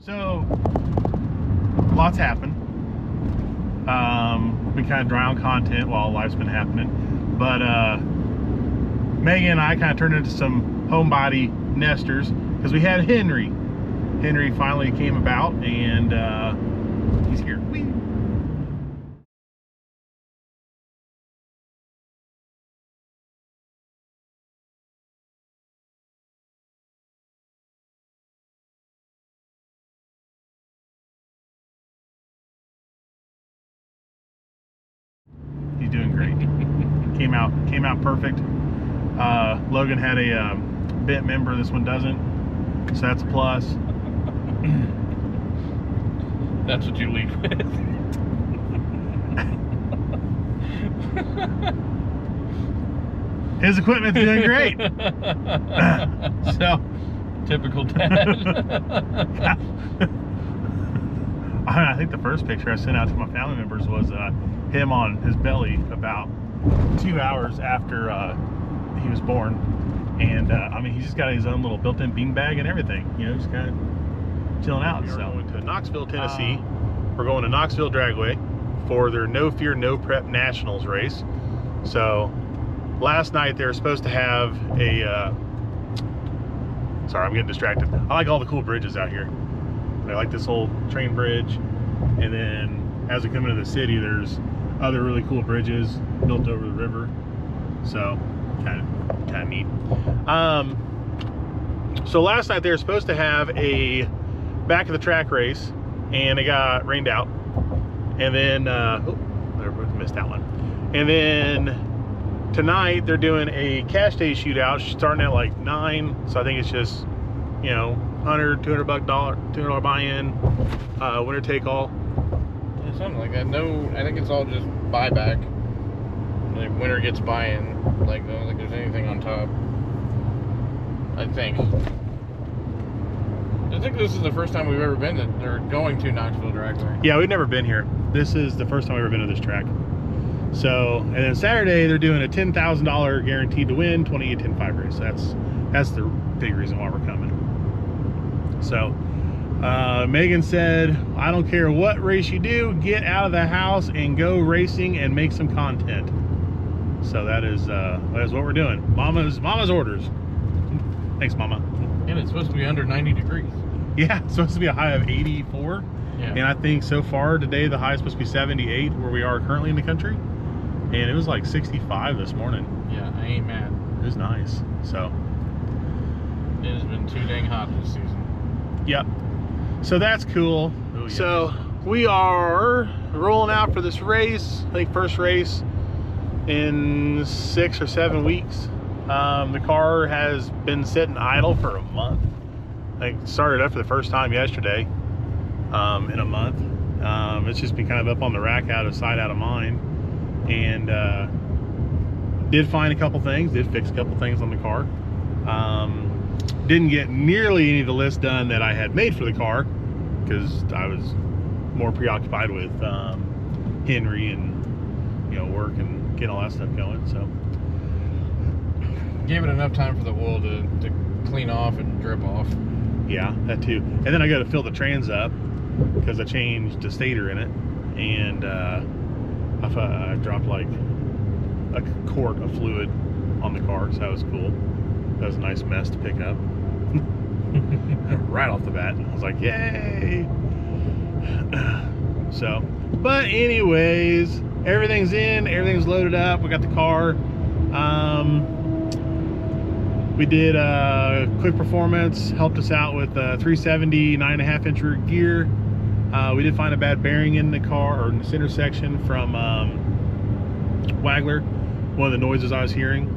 So, lots happened. Been kind of dry on content while life's been happening. But Megan and I kind of turned into some homebody nesters because we had Henry. Henry finally came about, and he's here. Whee! He's doing great. came out perfect. Logan had a bent member. This one doesn't, so that's a plus. That's what you lead with. His equipment's doing great. So typical dad. I think the first picture I sent out to my family members was him on his belly about 2 hours after he was born, and I mean, he's just got his own little built-in beanbag and everything. You know, just kind of chilling out. We are going to Knoxville, Tennessee. We're going to Knoxville Dragway for their No Fear No Prep Nationals race. So last night they were supposed to have a sorry, I'm getting distracted. I like all the cool bridges out here. I like this whole train bridge, and then as we come into the city, there's other really cool bridges built over the river. So kind of neat. So last night they were supposed to have a back of the track race, and it got rained out. And then oh, I missed that one. And then tonight they're doing a cash day shootout starting at like 9. So I think it's just, you know, $200 buy-in, winner take all. Yeah, something like that. No, I think it's all just buyback. Like winner gets buy-in. Like, I don't think there's anything on top. I think this is the first time we've ever been to, or going to Knoxville Dragway. Yeah, we've never been here. This is the first time we've ever been to this track. So, and then Saturday they're doing a $10,000 guaranteed to win 28-10-5 race. That's the big reason why we're coming. So Megan said, I don't care what race you do, get out of the house and go racing and make some content. So that is what we're doing. Mama's orders. Thanks, Mama. And it's supposed to be under 90 degrees. Yeah, it's supposed to be a high of 84. Yeah. And I think so far today the high is supposed to be 78 where we are currently in the country. And it was like 65 this morning. Yeah, I ain't mad. It was nice. So it has been too dang hot this season. Yep. So that's cool. Ooh, yeah. So we are rolling out for this race. I think first race in 6 or 7 weeks. The car has been sitting idle for a month. I started up for the first time yesterday in a month. It's just been kind of up on the rack, out of sight, out of mind. And did find a couple things, did fix a couple things on the car. Didn't get nearly any of the list done that I had made for the car because I was more preoccupied with Henry and, you know, work and getting all that stuff going. So gave it enough time for the oil to clean off and drip off. Yeah, that too. And then I got to fill the trans up because I changed the stator in it, and I dropped like a quart of fluid on the car, so that was cool. That was a nice mess to pick up. Right off the bat, I was like, yay! So, but anyways, everything's in, everything's loaded up. We got the car. We did quick performance, helped us out with 370 9.5 inch rear gear. We did find a bad bearing in the car, or in the center section from Waggler, one of the noises I was hearing.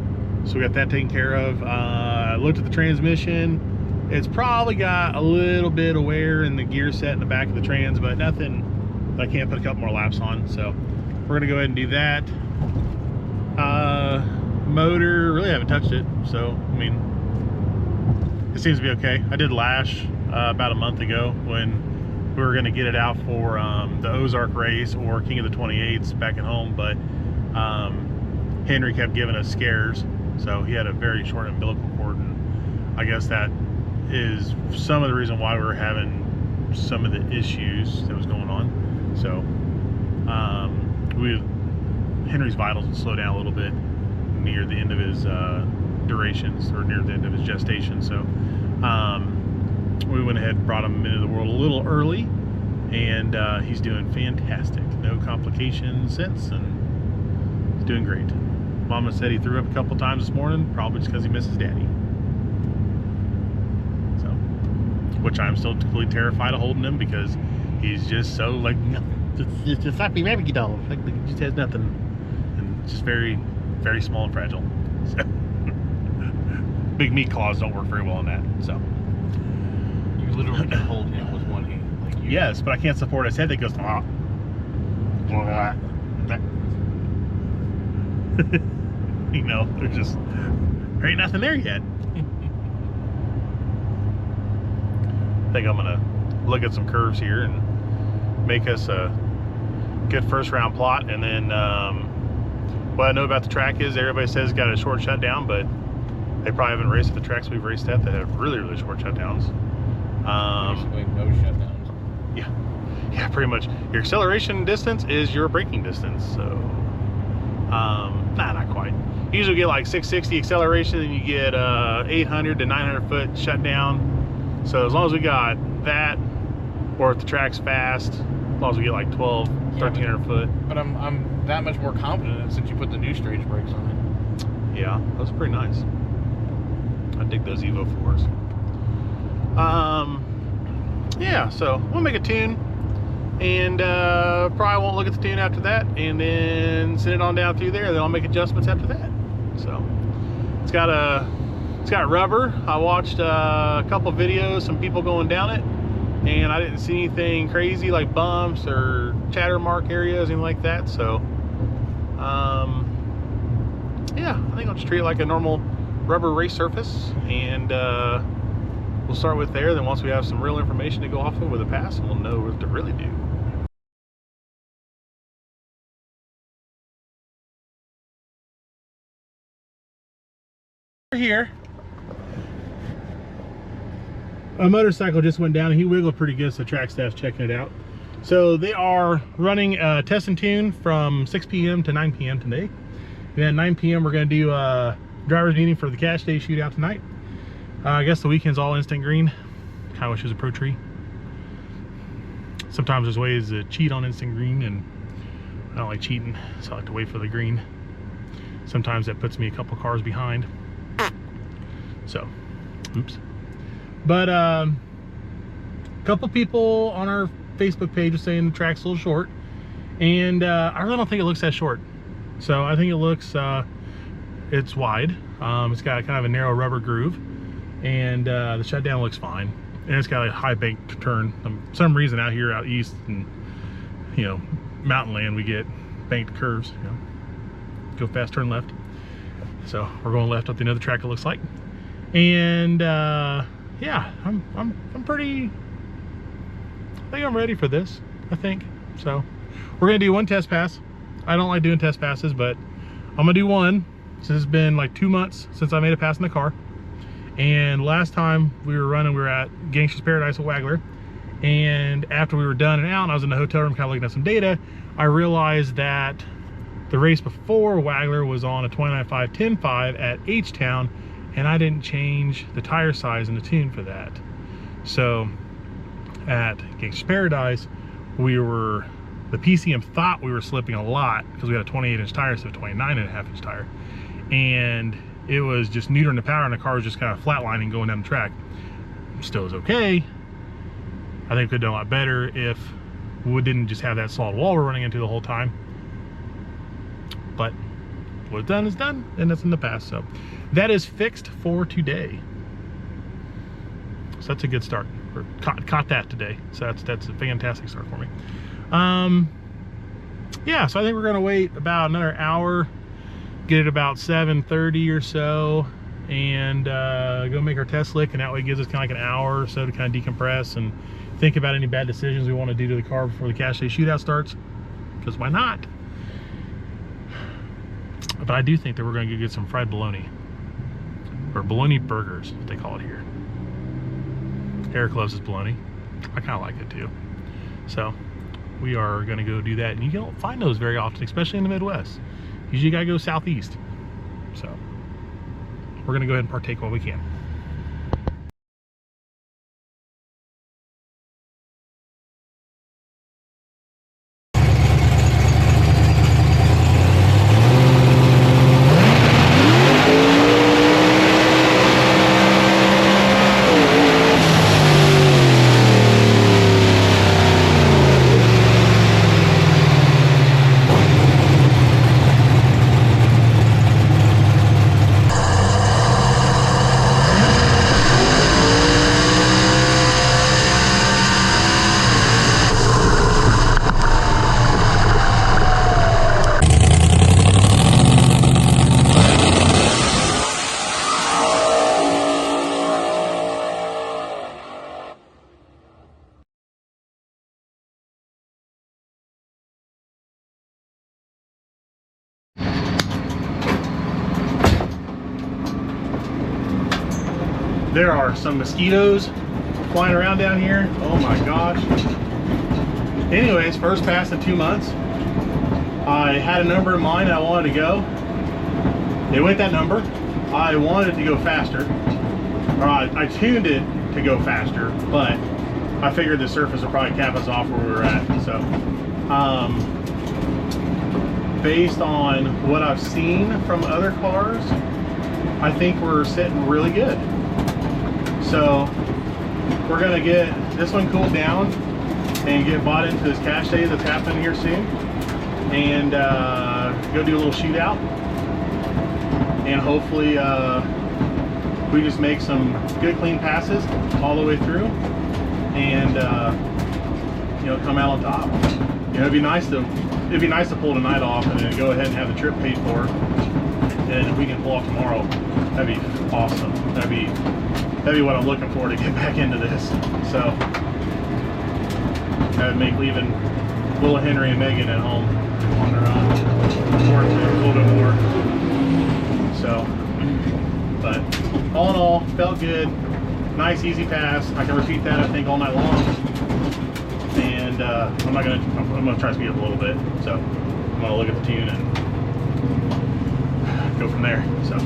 So we got that taken care of. Looked at the transmission. It's probably got a little bit of wear in the gear set in the back of the trans, but nothing that I can't put a couple more laps on. So we're gonna go ahead and do that. Motor, really haven't touched it, so I mean, it seems to be okay. I did lash about a month ago when we were going to get it out for the Ozark race or King of the 28s back at home, but Henry kept giving us scares, so he had a very short umbilical cord, and I guess that is some of the reason why we're having some of the issues that was going on. So Henry's vitals would slow down a little bit near the end of his durations, or near the end of his gestation. So we went ahead and brought him into the world a little early, and he's doing fantastic. No complications since, and he's doing great. Mama said he threw up a couple times this morning, probably just because he misses Daddy. So, which I'm still completely terrified of holding him, because he's just so like just a flappy rabbit doll. Like he just has nothing, and just very, very small and fragile. So, big meat claws don't work very well on that. So, you literally can hold him with one hand. Like yes, but I can't support his head that goes. You know, there ain't nothing there yet. I think I'm gonna look at some curves here and make us a good first round plot, and then what I know about the track is everybody says it's got a short shutdown, but they probably haven't raced at the tracks we've raced at that have really, really short shutdowns. basically no shutdowns. Yeah, pretty much. Your acceleration distance is your braking distance. So not quite. You usually get like 660 acceleration, and you get 800 to 900 foot shutdown. So as long as we got that, or if the track's fast, as long as we get like 12, 1300 foot. But I'm that much more confident since you put the new stage brakes on it. Yeah, those are pretty nice. I dig those Evo 4s. Yeah, so we'll make a tune, and probably won't look at the tune after that, and then send it on down through there. Then I'll make adjustments after that. So it's got rubber. I watched a couple videos, some people going down it, and I didn't see anything crazy like bumps or chatter mark areas, anything like that. So yeah, I think I'll just treat it like a normal rubber race surface, and we'll start with there. Then once we have some real information to go off of with a pass, we'll know what to really do. Here, a motorcycle just went down, and he wiggled pretty good, so track staff's checking it out. So they are running a test and tune from 6 p.m. to 9 p.m. today. And at 9 p.m. we're going to do a driver's meeting for the cash day shootout tonight. I guess the weekend's all instant green. Kind of wish it was a pro tree. Sometimes there's ways to cheat on instant green, and I don't like cheating, so I like to wait for the green. Sometimes that puts me a couple cars behind. So, oops. But a couple people on our Facebook page are saying the track's a little short, and I really don't think it looks that short. So I think it looks, it's wide. It's got kind of a narrow rubber groove, and the shutdown looks fine. And it's got a high bank turn. For some reason out here out east, and you know, mountain land, we get banked curves. You know, go fast, turn left. So we're going left up the other track, it looks like. And yeah, I'm pretty, I think I'm ready for this, I think. So we're gonna do one test pass. I don't like doing test passes, but I'm gonna do one, since it's been like 2 months since I made a pass in the car. And last time we were running, we were at Gangster's Paradise with Wagler, and after we were done and out, and I was in the hotel room kind of looking at some data, I realized that the race before Wagler was on a 29.5 10.5 at H-Town, and I didn't change the tire size and the tune for that. So at Gangster's Paradise, the PCM thought we were slipping a lot because we had a 28-inch tire instead of a 29.5-inch tire, and it was just neutering the power, and the car was just kind of flatlining going down the track. Still is okay. I think we could have done a lot better if we didn't just have that solid wall we're running into the whole time. But what's done is done, and that's in the past. So that is fixed for today. So that's a good start. Or caught that today. So that's a fantastic start for me. Yeah, so I think we're gonna wait about another hour, get it about 7:30 or so, and go make our test lick, and that way it gives us kind of like an hour or so to kind of decompress and think about any bad decisions we want to do to the car before the cash day shootout starts, because why not? But I do think that we're going to get some fried bologna, or bologna burgers, what they call it here. Eric loves his bologna. I kind of like it too. So we are going to go do that, and you don't find those very often, especially in the Midwest. Usually you got to go southeast. So we're going to go ahead and partake while we can. There are some mosquitoes flying around down here. Oh my gosh. Anyways, first pass in 2 months. I had a number in mind that I wanted to go. It went that number. I wanted to go faster. Or I tuned it to go faster, but I figured the surface would probably cap us off where we were at. So, based on what I've seen from other cars, I think we're sitting really good. So we're gonna get this one cooled down and get bought into this cash day that's happening here soon, and go do a little shootout, and hopefully we just make some good clean passes all the way through, and you know, come out on top. You know, it'd be nice to pull tonight off and then go ahead and have the trip paid for, and if we can pull off tomorrow, that'd be awesome. That'd be what I'm looking for to get back into this. So that would make leaving little Henry and Megan at home on their own worth it a little bit more. So, but all in all, felt good. Nice, easy pass. I can repeat that, I think, all night long. And I'm gonna try to speed up a little bit. So I'm gonna look at the tune and go from there. So,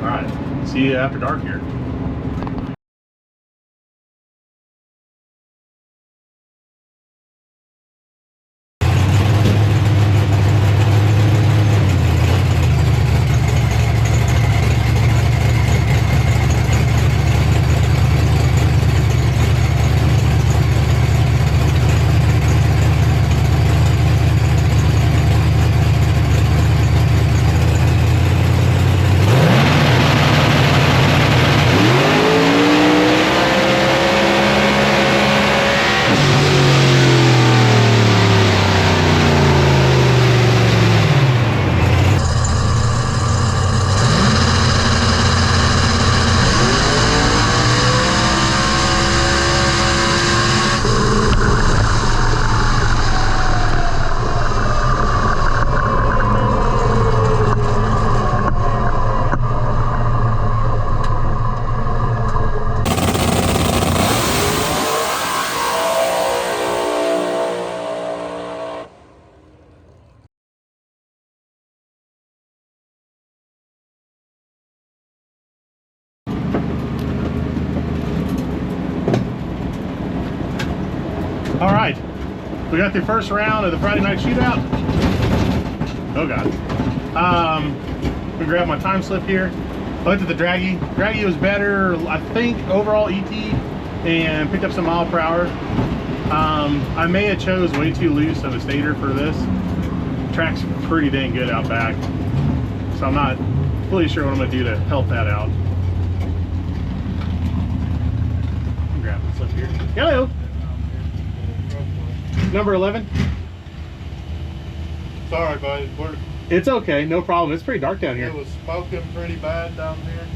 all right. See you after dark here. All right, we got the first round of the Friday night shootout. Oh God. We grabbed my time slip here. I looked at the draggy. Draggy was better, I think, overall ET, and picked up some mile per hour. I may have chose way too loose of a stator for this. Track's pretty dang good out back, so I'm not fully sure what I'm gonna do to help that out. Grab this up here. Hello. Number 11. Sorry, buddy. It's okay, no problem. It's pretty dark down here. It was smoking pretty bad down here.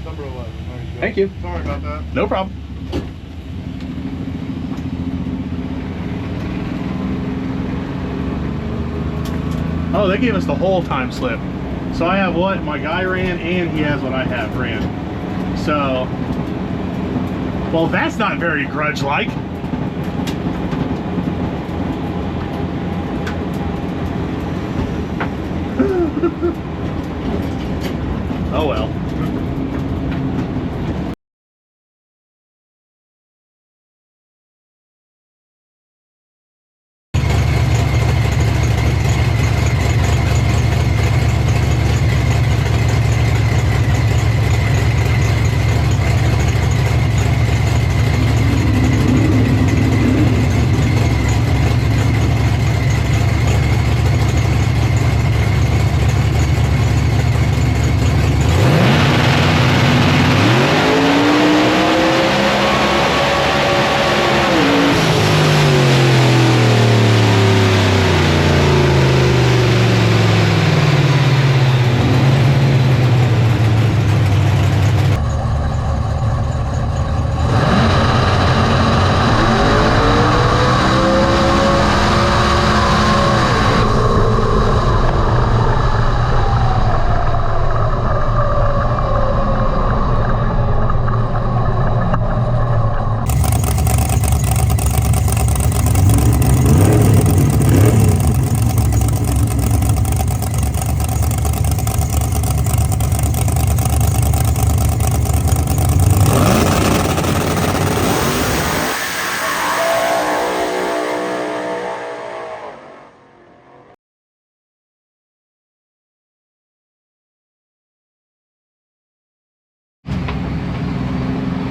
Number 11. There you go. Thank you. Sorry about that. No problem. Oh, they gave us the whole time slip. So I have what my guy ran, and he has what I have ran. So, well, that's not very grudge-like. Oh well.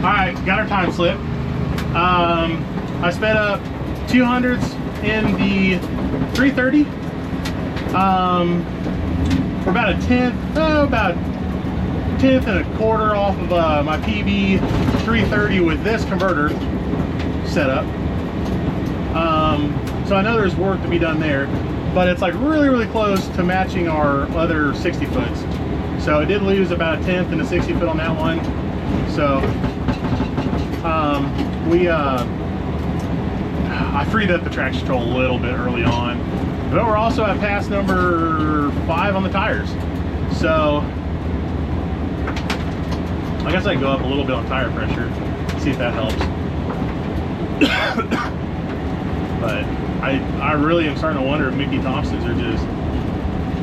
Alright, got our time slip. I sped up 200s in the 330. For about a tenth, about a tenth and a quarter off of my PB 330 with this converter setup. So I know there's work to be done there, but it's like really close to matching our other 60 foots. So I did lose about a tenth and a 60 foot on that one. So I freed up the traction control a little bit early on, but we're also at pass number 5 on the tires. So I guess I go up a little bit on tire pressure, see if that helps. But I really am starting to wonder if Mickey Thompsons are just,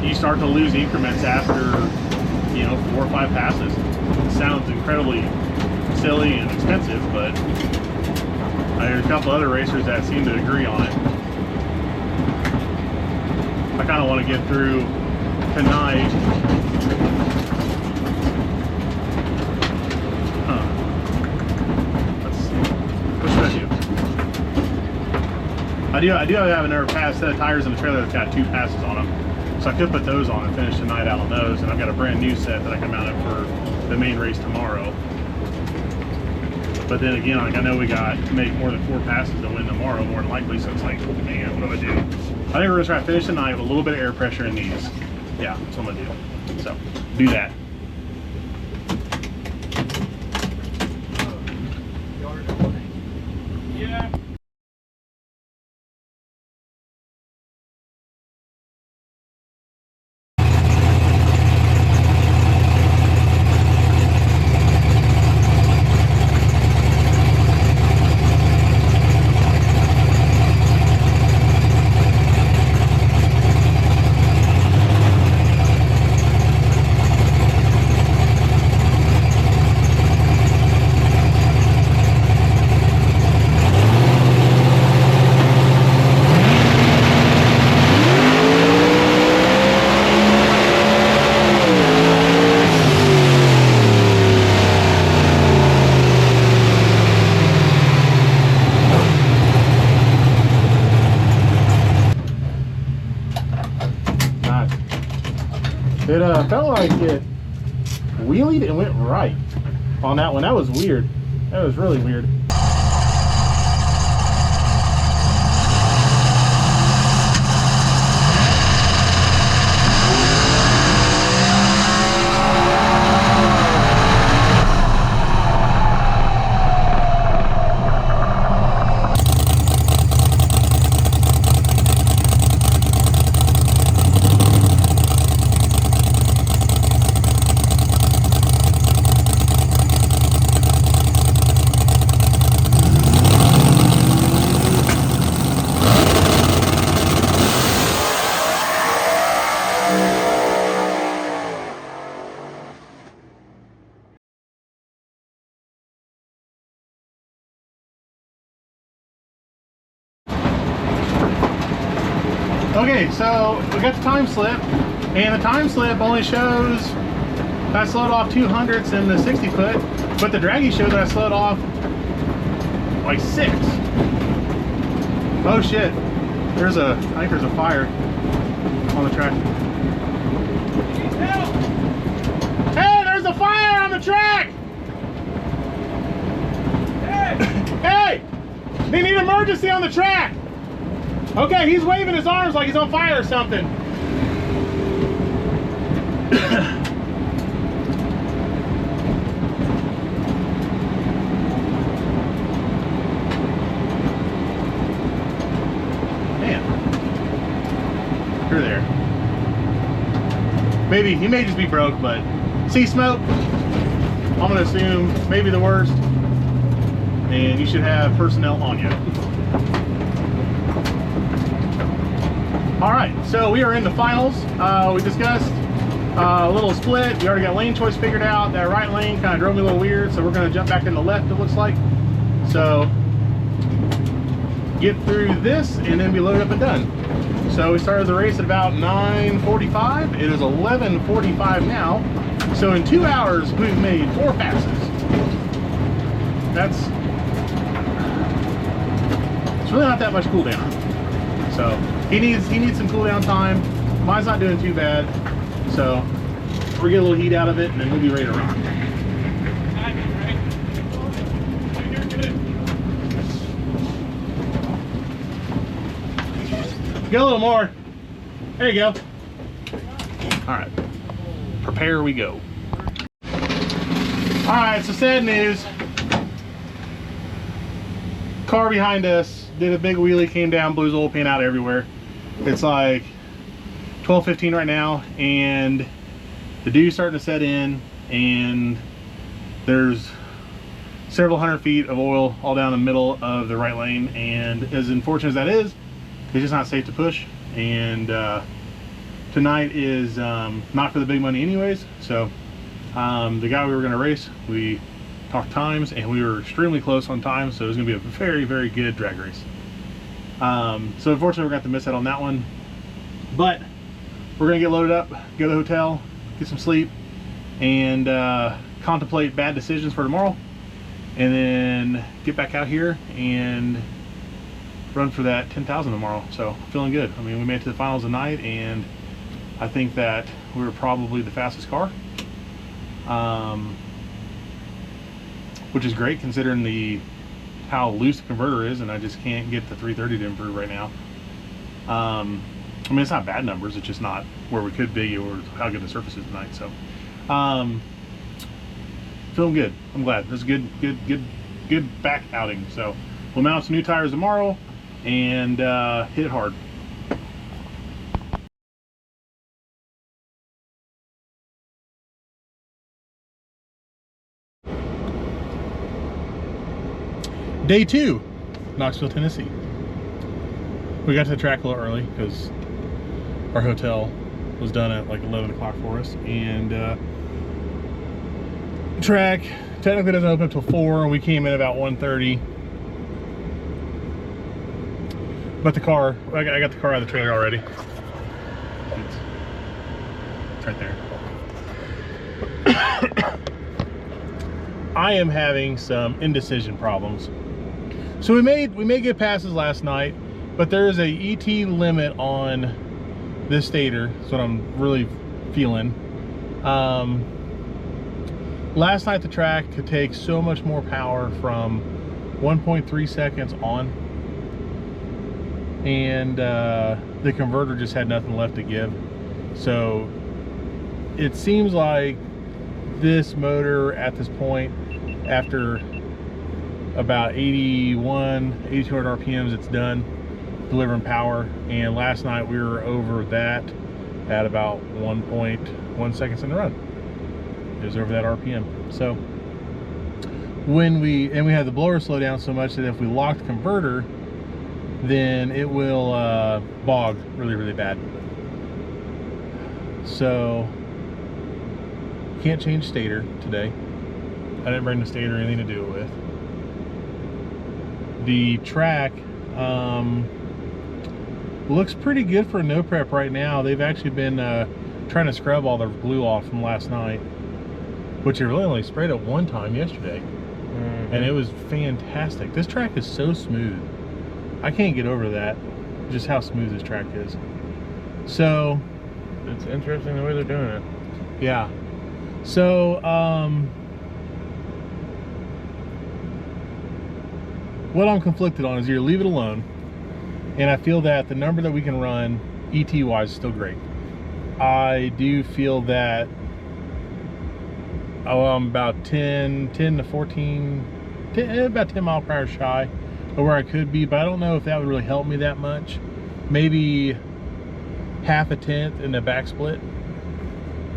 you start to lose increments after, you know, 4 or 5 passes. It sounds incredibly silly and expensive, but there's a couple other racers that seem to agree on it. I kind of want to get through tonight. What should I do? I do have another set of tires in the trailer that's got 2 passes on them, so I could put those on and finish the night out on those. And I've got a brand new set that I can mount up for the main race tomorrow. But then again, like, I know we got to make more than 4 passes to win tomorrow, more than likely. So it's like, man, what do I do? I think we're gonna try to finish the night with a little bit of air pressure in these. Yeah, that's what I'm gonna do. So do that. Yeah. It felt like it wheelied and went right on that one. That was weird. That was really weird. Okay, so we got the time slip, and the time slip only shows that I slowed off 200s in the 60 foot, but the draggy shows that I slowed off like 6. Oh shit! I think there's a fire on the track. Help! Hey, there's a fire on the track! Hey! They need emergency on the track! Okay, he's waving his arms like he's on fire or something. Man. You're there. Maybe, he may just be broke, but see smoke? I'm gonna assume maybe the worst. And you should have personnel on you. All right, so we are in the finals. We discussed a little split. We already got lane choice figured out. That right lane kind of drove me a little weird, so we're gonna jump back in the left, it looks like. So get through this and then be loaded up and done. So we started the race at about 9:45. It is 11:45 now. So in 2 hours, we've made 4 passes. It's really not that much cooldown. So he needs some cooldown time. Mine's not doing too bad. So we'll get a little heat out of it and then we'll be ready to rock. Get a little more. There you go. All right, prepare we go. All right, so sad news. Car behind us did a big wheelie, came down, blew his oil pan out everywhere. It's like 12:15 right now, and the dew's starting to set in, and there's several hundred feet of oil all down the middle of the right lane, and as unfortunate as that is, it's just not safe to push. And tonight is not for the big money anyways. So the guy we were going to race, we talked times and we were extremely close on time, so it was going to be a very, very good drag race. So unfortunately we're going to have to miss out on that one, but we're going to get loaded up, go to the hotel, get some sleep, and contemplate bad decisions for tomorrow, and then get back out here and run for that 10,000 tomorrow. So feeling good. I mean, we made it to the finals tonight, and I think that we were probably the fastest car, which is great considering how loose the converter is, and I just can't get the 330 to improve right now. I mean, it's not bad numbers, it's just not where we could be or how good the surface is tonight. So feeling good. I'm glad. It was a good back outing. So we'll mount some new tires tomorrow and hit it hard. Day 2, Knoxville, Tennessee. We got to the track a little early because our hotel was done at like 11 o'clock for us, and track technically doesn't open until 4, and we came in about 1:30. But the car, I got the car out of the trailer already. It's right there. I am having some indecision problems. So we made good passes last night, but there is a ET limit on this stator. That's what I'm really feeling. Last night the track could take so much more power from 1.3 seconds on, and the converter just had nothing left to give. So it seems like this motor at this point, after about 8200 RPMs, it's done delivering power. And last night we were over that at about 1.1 seconds in the run. It was over that RPM. So we had the blower slow down so much that if we lock the converter, then it will bog really bad. So can't change stator today. I didn't bring the stator or anything to do it with. The track, Looks pretty good for no prep right now. They've actually been trying to scrub all the glue off from last night, which it really only sprayed it one time yesterday. And it was fantastic. This track is so smooth. I can't get over that, just how smooth this track is. So it's interesting the way they're doing it. Yeah. So what I'm conflicted on is either leave it alone, and I feel that the number that we can run ET wise is still great. I do feel that I'm about 10 to 14, about 10 mile per hour shy of where I could be, but I don't know if that would really help me that much. Maybe half a tenth in the back split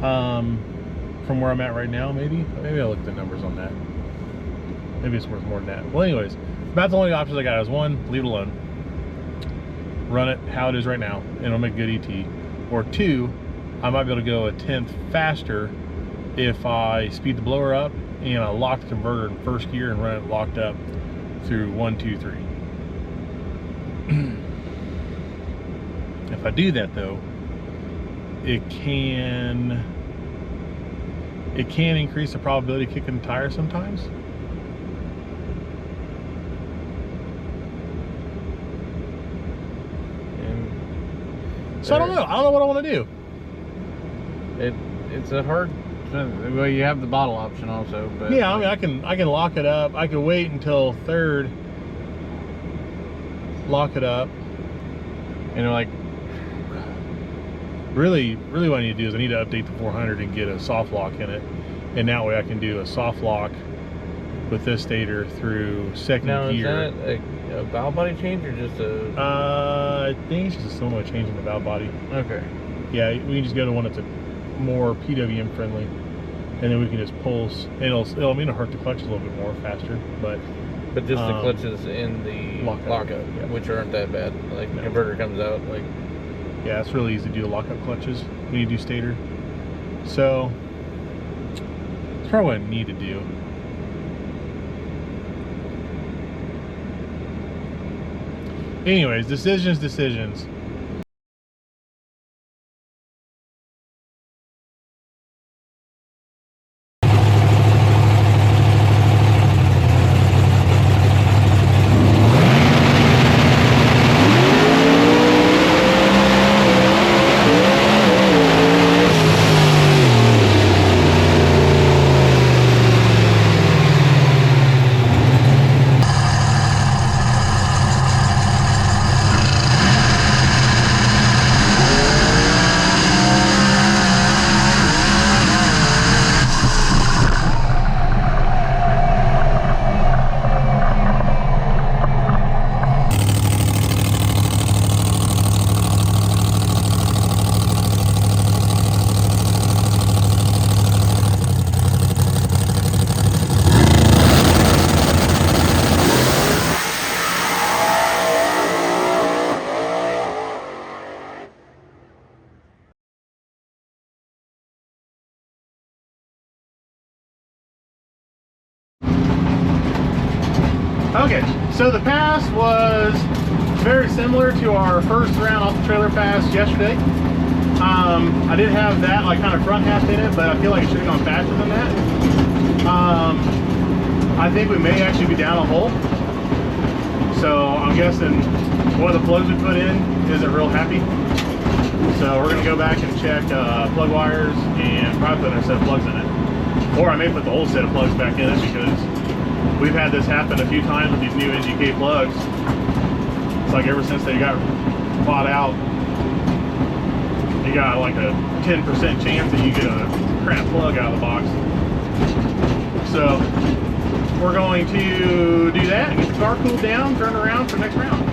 from where I'm at right now. Maybe I'll look at the numbers on that. Maybe it's worth more than that. Well, anyways, about the only options I got is one, leave it alone, run it how it is right now, and it'll make good ET. Or two, I might be able to go a tenth faster if I speed the blower up and I lock the converter in first gear and run it locked up through 1, 2, 3. If I do that though, it can increase the probability of kicking the tire sometimes. So I don't know what I want to do. It's a hard. Well, you have the bottle option also, but yeah, I mean, I can lock it up. I could wait until third, lock it up, and like really what I need to do is I need to update the 400 and get a soft lock in it, and that way I can do a soft lock with this stator through second gear. Is that a valve body change or just a? I think it's just a solenoid change in the valve body. Okay. Yeah, we can just go to one that's more PWM friendly, and then we can just pulse. And it'll hurt the clutch a little bit more faster, but just the clutches in the lockup, yeah, which aren't that bad. Like the converter comes out, like yeah, it's really easy to do the lockup clutches when you do stator. So it's probably what I need to do. Anyways, decisions. Okay, so the pass was very similar to our first round off the trailer pass yesterday. I did have that like kind of front half in it, but I feel like it should have gone faster than that. I think we may actually be down a hole. So I'm guessing one of the plugs we put in isn't real happy. So we're gonna go back and check plug wires and probably put another set of plugs in it. Or I may put the whole set of plugs back in it because we've had this happen a few times with these new NGK plugs. It's like ever since they got bought out, you got like a 10% chance that you get a crap plug out of the box. So we're going to do that and get the car cooled down, turn around for next round.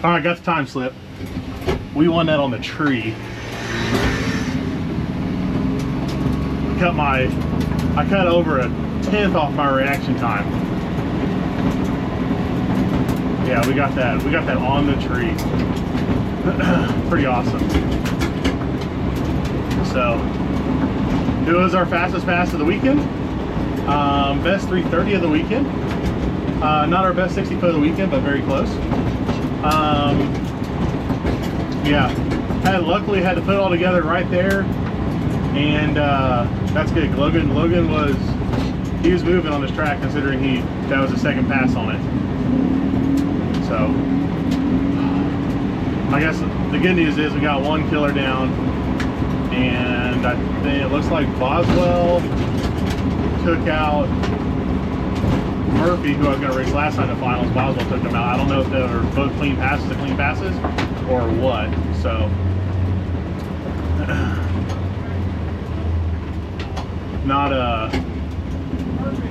All right, got the time slip. We won that on the tree. I cut over a 1/10 off my reaction time. Yeah, we got that. We got that on the tree. Pretty awesome. So it was our fastest pass of the weekend. Best 330 of the weekend. Not our best 60 foot of the weekend, but very close. Yeah, luckily had to put it all together right there, and that's good. Logan was moving on this track, considering that was the second pass on it. So I guess the good news is we got one killer down, and I think it looks like Boswell took out Murphy, who I was going to race last time in the finals. Boswell took him out. I don't know if they were both clean passes or what. So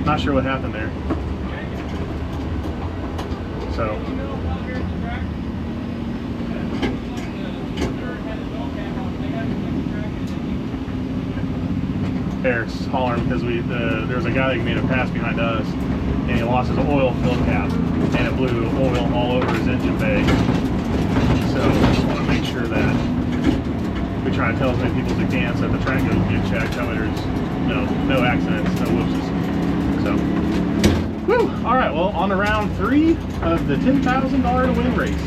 not sure what happened there. So Eric's hollering because there's a guy that made a pass behind us, and he lost his oil fill cap, and it blew oil all over his engine bay. So we just want to make sure that we try to tell as many people as we can, so that the track goes get checked, that way there's no accidents, no whoopses. So, whew! All right, well, on to round 3 of the $10,000 to win race.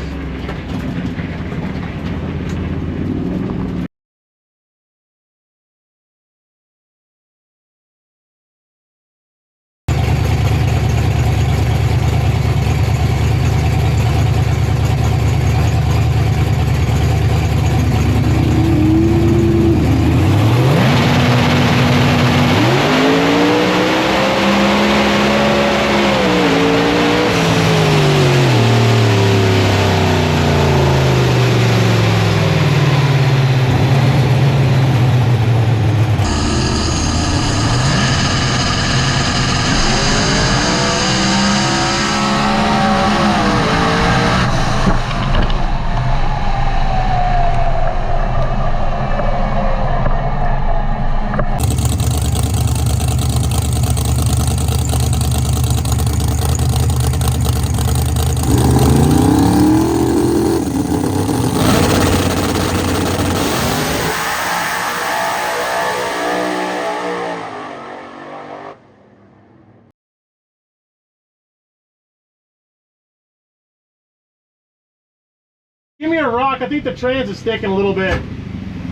Give me a rock. I think the trans is sticking a little bit.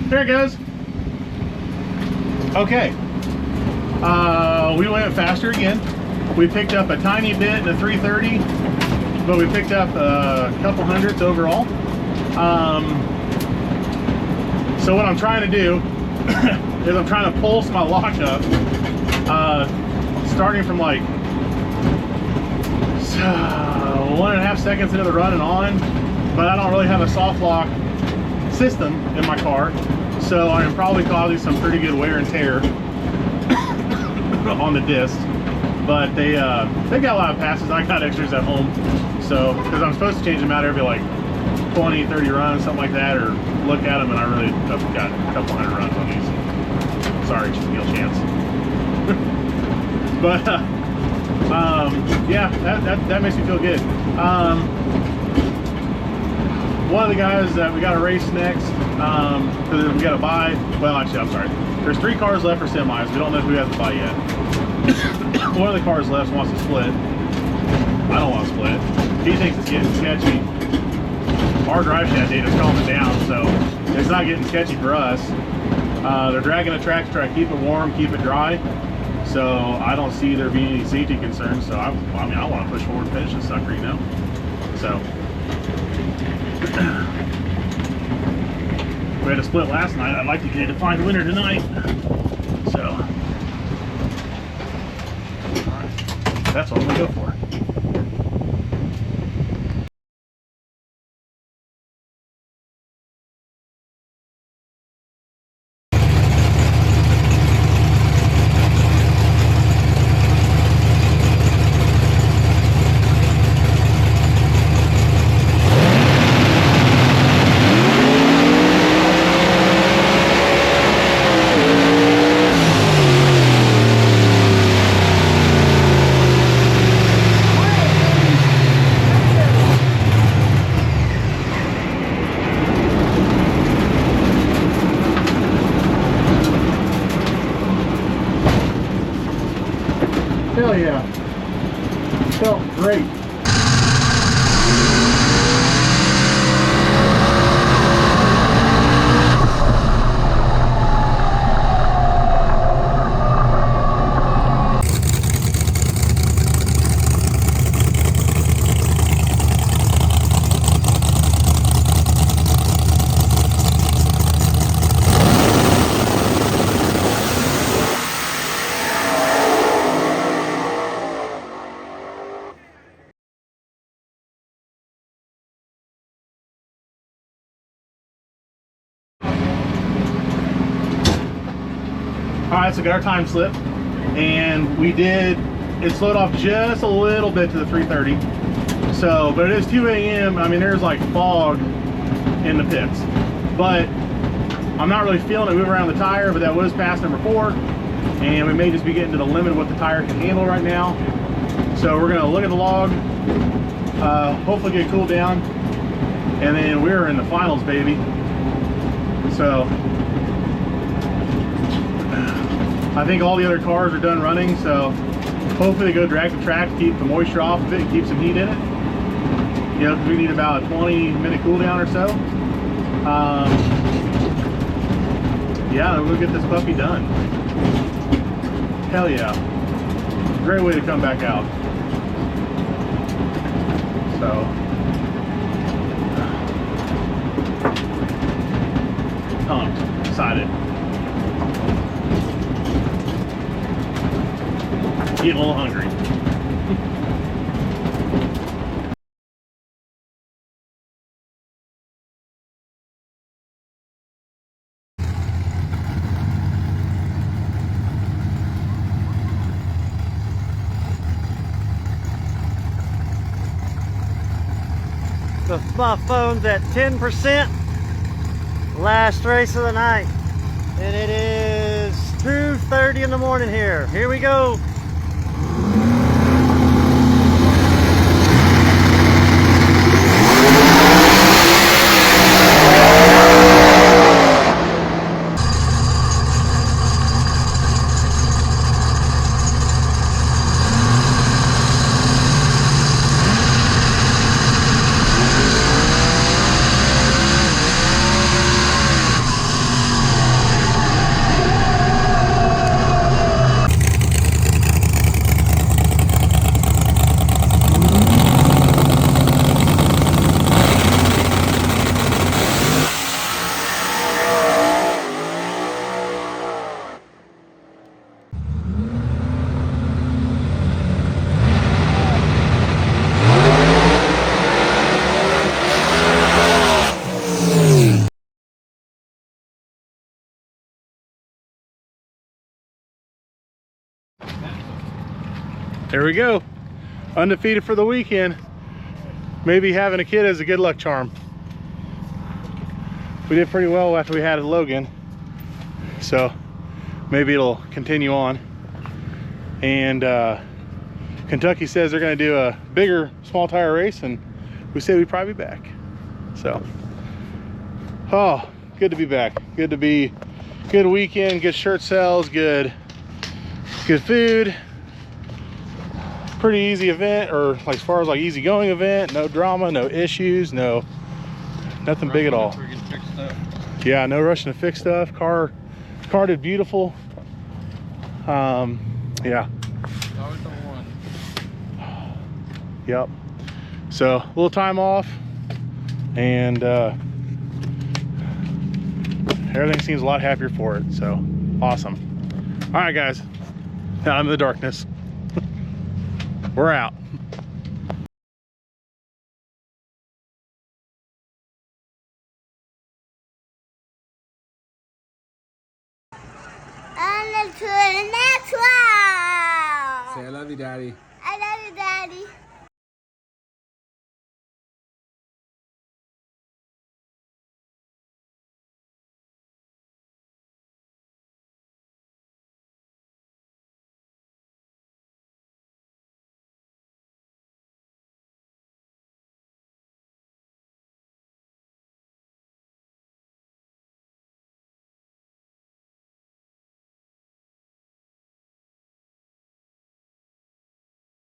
There it goes. Okay. We went faster again. We picked up a tiny bit in the 330, but we picked up a couple hundredths overall. So what I'm trying to do is I'm trying to pulse my lock up, starting from like 1.5 seconds into the run and on. But I don't really have a soft lock system in my car, so I am probably causing some pretty good wear and tear on the disc. But they got a lot of passes. I got extras at home, so because I'm supposed to change them out every like 20, 30 runs, something like that, or look at them, and I really have got a couple hundred runs on these. Sorry, Neil Chance. But yeah, that makes me feel good. One of the guys that we got to race next, because we got to buy, well, actually, I'm sorry. There's 3 cars left for semis. We don't know who has to buy yet. One of the cars left wants to split. I don't want to split. He thinks it's getting sketchy. Our drive shaft data is calming down, so it's not getting sketchy for us. They're dragging the track to try to keep it warm, keep it dry. So I don't see there being any safety concerns. So I mean, I want to push forward and finish this sucker, So. We had a split last night. I'd like to get a defined winner tonight. So that's what I'm gonna go for. Hell yeah. Felt great. All right, so got our time slip, and we did, it slowed off just a little bit to the 330. So, but it is 2 a.m. I mean, there's like fog in the pits, but I'm not really feeling it moving around the tire, but that was pass number 4, and we may just be getting to the limit of what the tire can handle right now. So we're gonna look at the log, hopefully get cooled down, and then we're in the finals, baby. So, I think all the other cars are done running, so hopefully they go drag the track to keep the moisture off of it and keep some heat in it. You know, because we need about a 20-minute cool down or so. Yeah, we'll get this puppy done. Hell yeah. Great way to come back out. So. Pumped, excited. Getting a little hungry. So my phone's at 10%. Last race of the night. And it is 2:30 in the morning here. Here we go. There we go. Undefeated for the weekend. Maybe having a kid is a good luck charm. We did pretty well after we had Logan, so maybe it'll continue on. And Kentucky says they're going to do a bigger small tire race, and we say we'd probably be back. So, oh, good to be back. Good to be, good weekend, good shirt sales, good food. Pretty easy event, or like as far as like easy going event, no drama, no issues, nothing big at all. Yeah, no rushing to fix stuff. Car did beautiful. Yeah. Always the one. Yep. So a little time off, and everything seems a lot happier for it. So awesome. All right, guys. Now I'm in the darkness. We're out. On to the next one. Say I love you, Daddy.